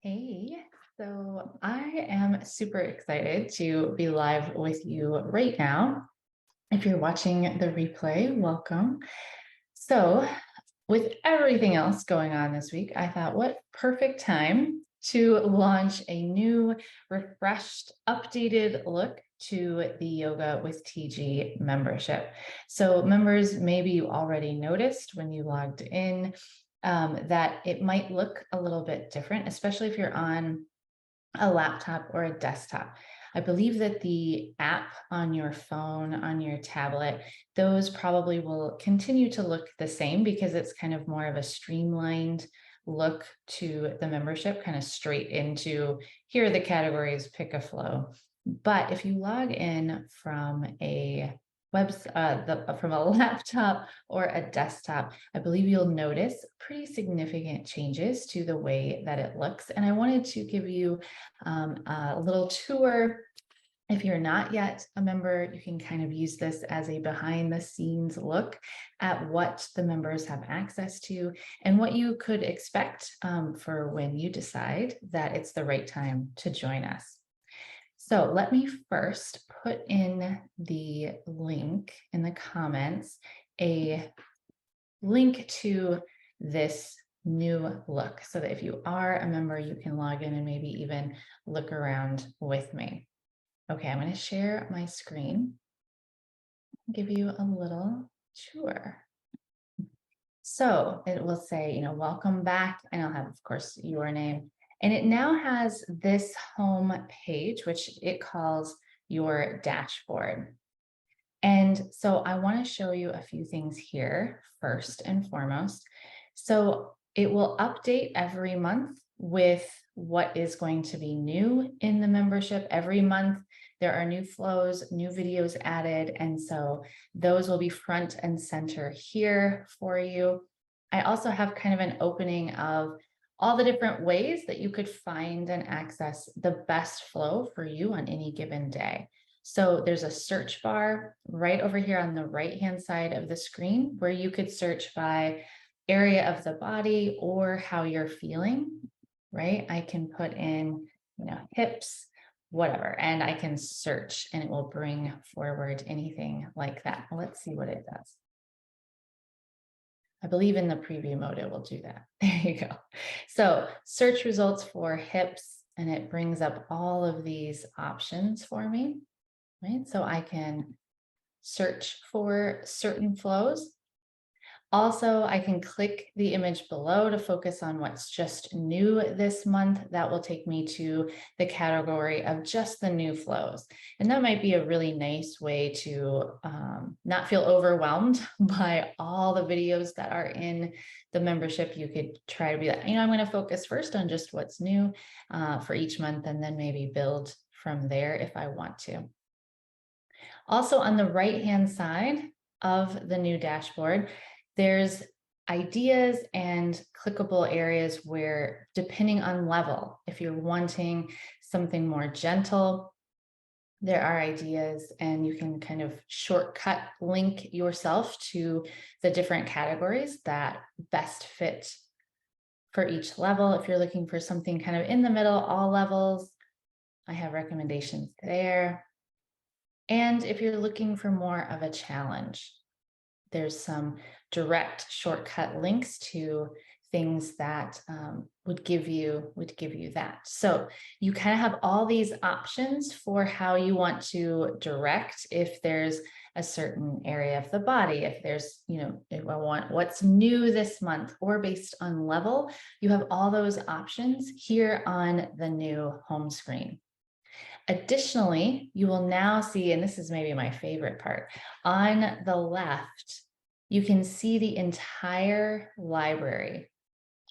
Hey, so I am super excited to be live with you right now. If you're watching the replay, welcome. So, with everything else going on this week, I thought what perfect time to launch a new, refreshed, updated look to the Yoga with TG membership. So, members, maybe you already noticed when you logged in that it might look a little bit different, especially if you're on a laptop or a desktop. I believe that the app on your phone, on your tablet, those probably will continue to look the same because it's kind of more of a streamlined look to the membership, kind of straight into here are the categories, pick a flow. But if you log in from a from a laptop or a desktop, I believe you'll notice pretty significant changes to the way that it looks. And I wanted to give you a little tour. If you're not yet a member, you can kind of use this as a behind the scenes look at what the members have access to and what you could expect for when you decide that it's the right time to join us. So let me first put in the link in the comments, a link to this new look so that if you are a member, you can log in and maybe even look around with me. Okay, I'm going to share my screen, give you a little tour. So it will say, welcome back, and I'll have, of course, your name. And it now has this home page, which it calls your dashboard. And so I want to show you a few things here first and foremost. So it will update every month with what is going to be new in the membership. Every month there are new flows, new videos added. And so those will be front and center here for you. I also have kind of an opening of all the different ways that you could find and access the best flow for you on any given day. So there's a search bar right over here on the right-hand side of the screen where you could search by area of the body or how you're feeling, right? I can put in, hips, whatever, and I can search and it will bring forward anything like that. Let's see what it does. I believe in the preview mode, it will do that. There you go. So search results for hips, and it brings up all of these options for me, right? So I can search for certain flows. Also, I can click the image below to focus on what's just new this month. That will take me to the category of just the new flows. And that might be a really nice way to not feel overwhelmed by all the videos that are in the membership. You could try to be like, I'm going to focus first on just what's new for each month and then maybe build from there if I want to. Also on the right-hand side of the new dashboard, there's ideas and clickable areas where, depending on level, if you're wanting something more gentle, there are ideas and you can kind of shortcut link yourself to the different categories that best fit for each level. If you're looking for something kind of in the middle, all levels, I have recommendations there. And if you're looking for more of a challenge, there's some direct shortcut links to things that would give you that. So you kind of have all these options for how you want to direct if there's a certain area of the body, if there's, if I want what's new this month or based on level, you have all those options here on the new home screen. Additionally, you will now see, and this is maybe my favorite part, on the left, you can see the entire library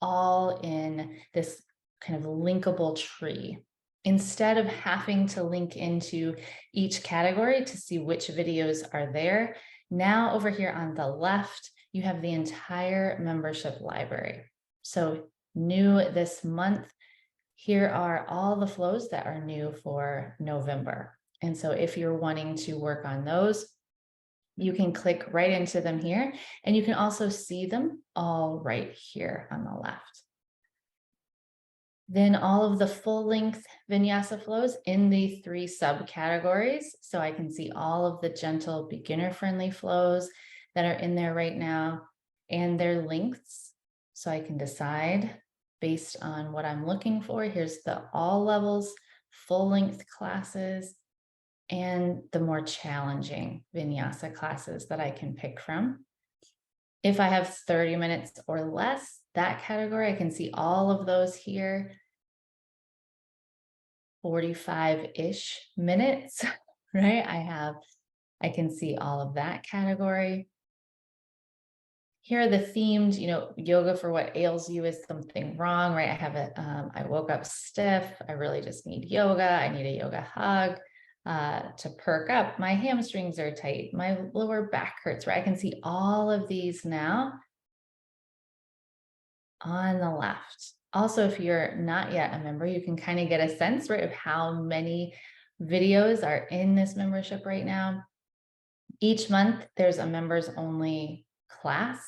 all in this kind of linkable tree. Instead of having to link into each category to see which videos are there, now over here on the left, you have the entire membership library. So new this month, here are all the flows that are new for November. And so if you're wanting to work on those, you can click right into them here, and you can also see them all right here on the left. Then all of the full length vinyasa flows in the 3 subcategories. So I can see all of the gentle beginner friendly flows that are in there right now and their lengths. So I can decide based on what I'm looking for. Here's the all levels, full length classes, and the more challenging vinyasa classes that I can pick from. If I have 30 minutes or less, that category, I can see all of those here, 45-ish minutes, right? I can see all of that category. Here are the themed, yoga for what ails you is something wrong, right? I woke up stiff. I really just need yoga. I need a yoga hug to perk up. My hamstrings are tight. My lower back hurts, right? I can see all of these now on the left. Also, if you're not yet a member, you can kind of get a sense, right, of how many videos are in this membership right now. Each month, there's a members only class,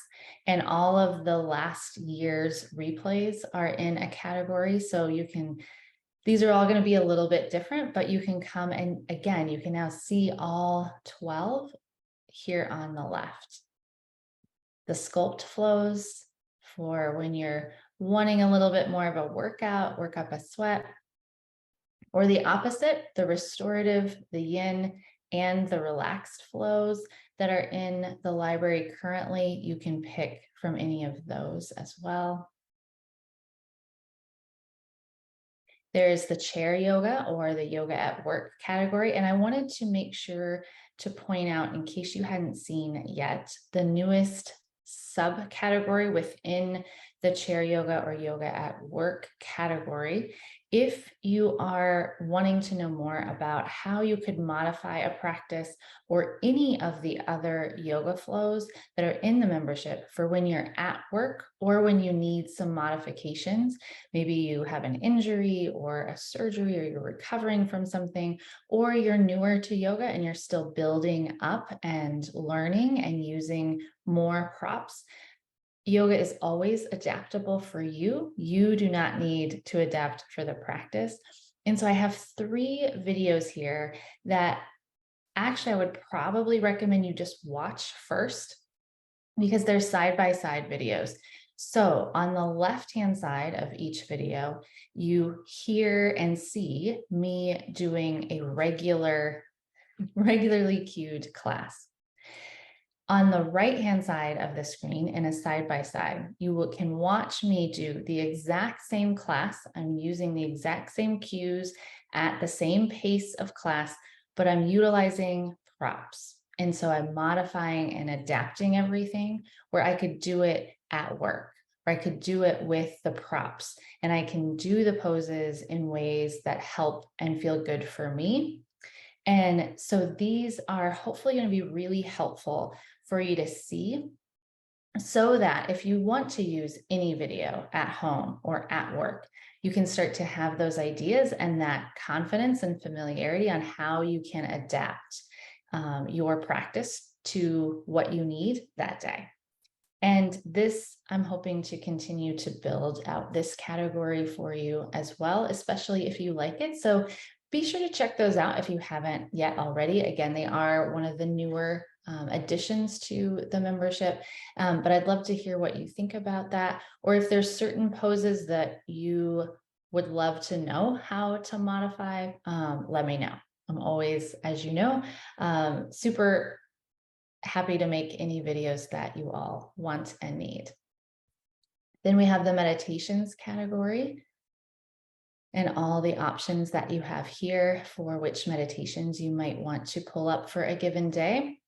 and all of the last year's replays are in a category. So these are all going to be a little bit different, but you can come and again, you can now see all 12 here on the left. The sculpt flows for when you're wanting a little bit more of a workout, work up a sweat, or the opposite, the restorative, the yin, and the relaxed flows that are in the library currently. You can pick from any of those as well. There's the chair yoga or the yoga at work category. And I wanted to make sure to point out, in case you hadn't seen yet, the newest subcategory within the chair yoga or yoga at work category. If you are wanting to know more about how you could modify a practice or any of the other yoga flows that are in the membership for when you're at work or when you need some modifications, maybe you have an injury or a surgery, or you're recovering from something, or you're newer to yoga and you're still building up and learning and using more props, yoga is always adaptable for you. You do not need to adapt for the practice. And so I have 3 videos here that actually I would probably recommend you just watch first, because they're side-by-side videos. So on the left-hand side of each video, you hear and see me doing a regularly cued class. On the right-hand side of the screen, in a side-by-side, you can watch me do the exact same class. I'm using the exact same cues at the same pace of class, but I'm utilizing props. And so I'm modifying and adapting everything where I could do it at work, or I could do it with the props, and I can do the poses in ways that help and feel good for me. And so these are hopefully going to be really helpful for you to see, so that if you want to use any video at home or at work, you can start to have those ideas and that confidence and familiarity on how you can adapt your practice to what you need that day. And this, I'm hoping to continue to build out this category for you as well, especially if you like it. So be sure to check those out if you haven't yet already. Again, they are one of the newer additions to the membership, but I'd love to hear what you think about that, or if there's certain poses that you would love to know how to modify, let me know. I'm always, as you know, super happy to make any videos that you all want and need. Then we have the meditations category and all the options that you have here for which meditations you might want to pull up for a given day.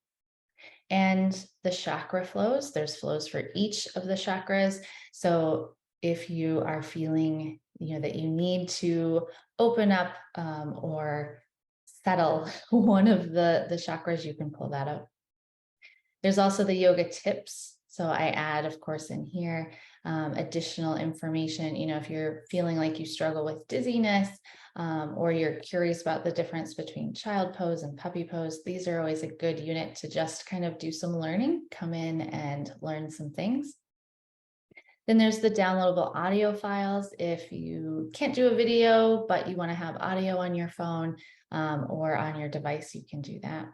And the chakra flows, there's flows for each of the chakras. So if you are feeling, that you need to open up or settle one of the chakras, you can pull that up. There's also the yoga tips. So I add, of course, in here, additional information. If you're feeling like you struggle with dizziness, or you're curious about the difference between child pose and puppy pose, these are always a good unit to just kind of do some learning, come in and learn some things. Then there's the downloadable audio files. If you can't do a video, but you want to have audio on your phone or on your device, you can do that.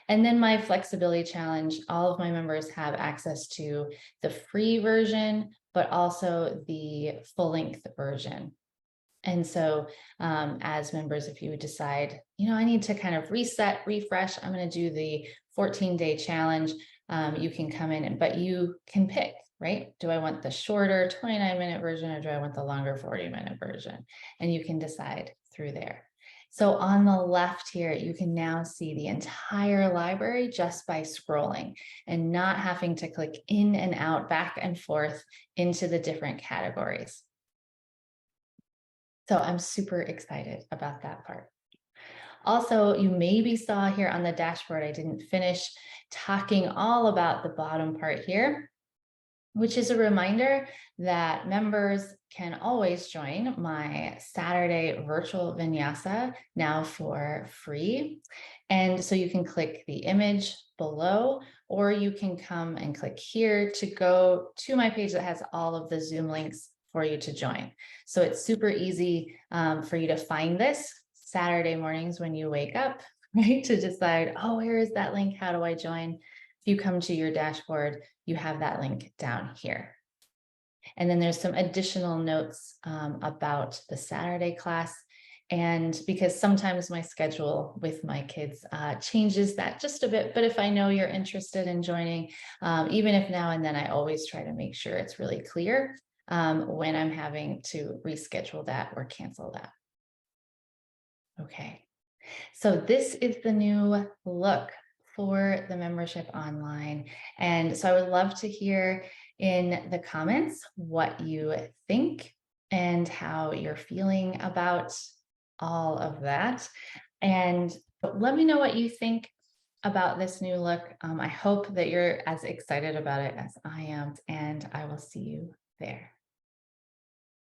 And then my flexibility challenge, all of my members have access to the free version, but also the full length version. And so as members, if you would decide, I need to kind of reset, refresh, I'm going to do the 14-day challenge, you can come in, but you can pick, right? Do I want the shorter 29-minute version or do I want the longer 40-minute version? And you can decide through there. So on the left here, you can now see the entire library just by scrolling and not having to click in and out, back and forth into the different categories. So I'm super excited about that part. Also, you maybe saw here on the dashboard, I didn't finish talking all about the bottom part here, which is a reminder that members can always join my Saturday virtual vinyasa now for free. And so you can click the image below, or you can come and click here to go to my page that has all of the Zoom links for you to join. So it's super easy for you to find this Saturday mornings when you wake up, right? To decide, oh, where is that link? How do I join? If you come to your dashboard, you have that link down here. And then there's some additional notes about the Saturday class. And because sometimes my schedule with my kids changes that just a bit, but if I know you're interested in joining, even if now and then, I always try to make sure it's really clear when I'm having to reschedule that or cancel that. Okay, so this is the new look for the membership online. And so I would love to hear in the comments what you think and how you're feeling about all of that. And let me know what you think about this new look. I hope that you're as excited about it as I am, and I will see you there.